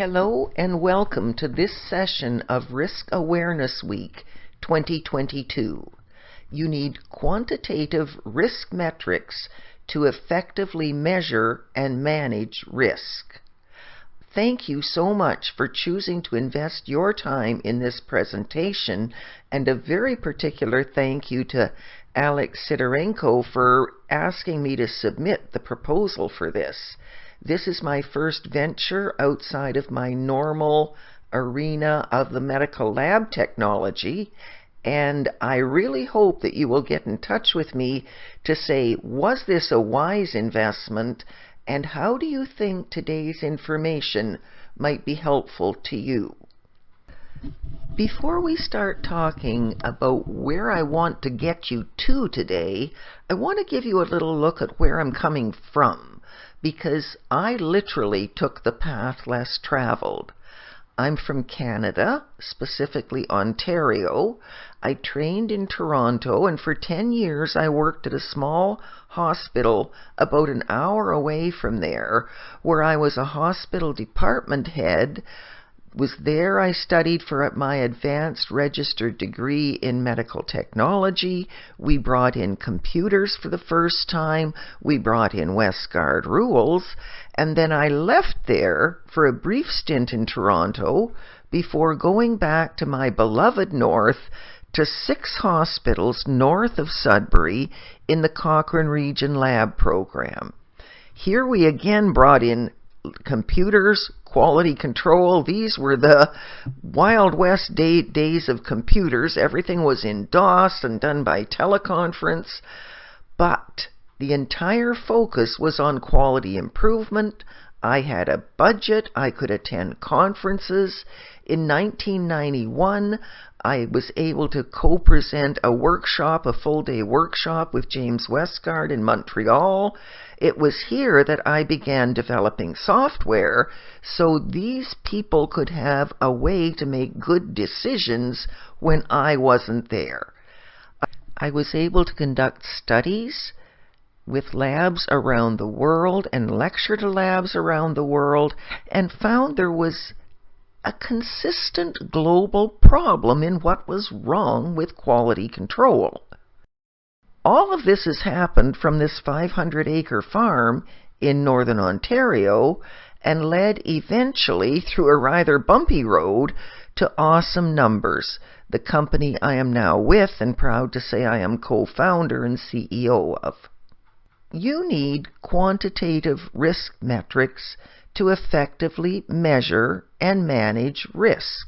Hello and welcome to this session of Risk Awareness Week 2022. You need quantitative risk metrics to effectively measure and manage risk. Thank you so much for choosing to invest your time in this presentation, and a very particular thank you to Alex Sidorenko for asking me to submit the proposal for this. This is my first venture outside of my normal arena of the medical lab technology, and I really hope that you will get in touch with me to say, was this a wise investment, and how do you think today's information might be helpful to you? Before we start talking about where I want to get you to today, I want to give you a little look at where I'm coming from, because I literally took the path less traveled. I'm from Canada, specifically Ontario. I trained in Toronto, and for 10 years I worked at a small hospital about an hour away from there, where I was a hospital department head. Was there I studied for my advanced registered degree in medical technology. We brought in computers for the first time. We brought in Westgard rules. And then I left there for a brief stint in Toronto before going back to my beloved north to 6 hospitals north of Sudbury in the Cochrane Region Lab program. Here we again brought in computers, quality control. These were the Wild West days of computers. Everything was in DOS and done by teleconference, but the entire focus was on quality improvement. I had a budget. I could attend conferences. In 1991, I was able to co-present a workshop, a full-day workshop with James Westgard in Montreal. It was here that I began developing software so these people could have a way to make good decisions when I wasn't there. I was able to conduct studies with labs around the world and lecture to labs around the world, and found there was a consistent global problem in what was wrong with quality control. All of this has happened from this 500-acre farm in northern Ontario and led eventually through a rather bumpy road to awesome numbers, the company I am now with and proud to say I am co-founder and CEO of. You need quantitative risk metrics to effectively measure and manage risk.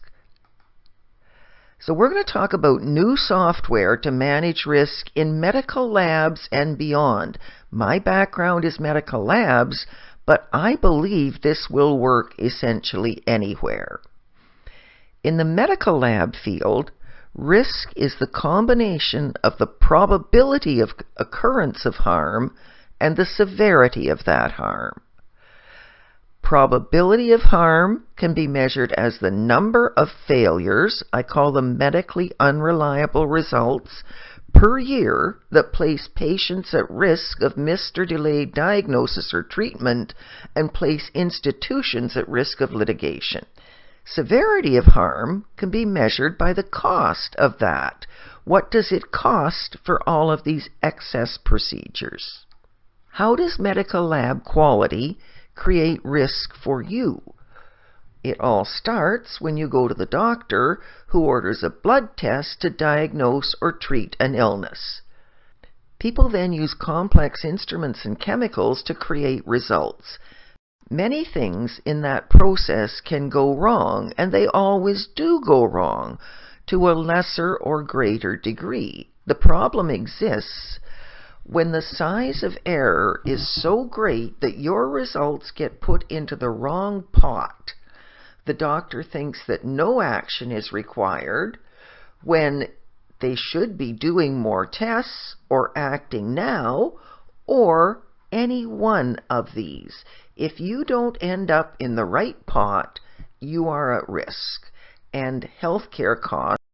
So we're going to talk about new software to manage risk in medical labs and beyond. My background is medical labs, but I believe this will work essentially anywhere. In the medical lab field, risk is the combination of the probability of occurrence of harm and the severity of that harm. Probability of harm can be measured as the number of failures, I call them medically unreliable results, per year that place patients at risk of missed or delayed diagnosis or treatment and place institutions at risk of litigation. Severity of harm can be measured by the cost of that. What does it cost for all of these excess procedures? How does medical lab quality create risk for you? It all starts when you go to the doctor who orders a blood test to diagnose or treat an illness. People then use complex instruments and chemicals to create results. Many things in that process can go wrong, and they always do go wrong to a lesser or greater degree. The problem exists when the size of error is so great that your results get put into the wrong pot. The doctor thinks that no action is required when they should be doing more tests or acting now, or any one of these. If you don't end up in the right pot, you are at risk, and healthcare costs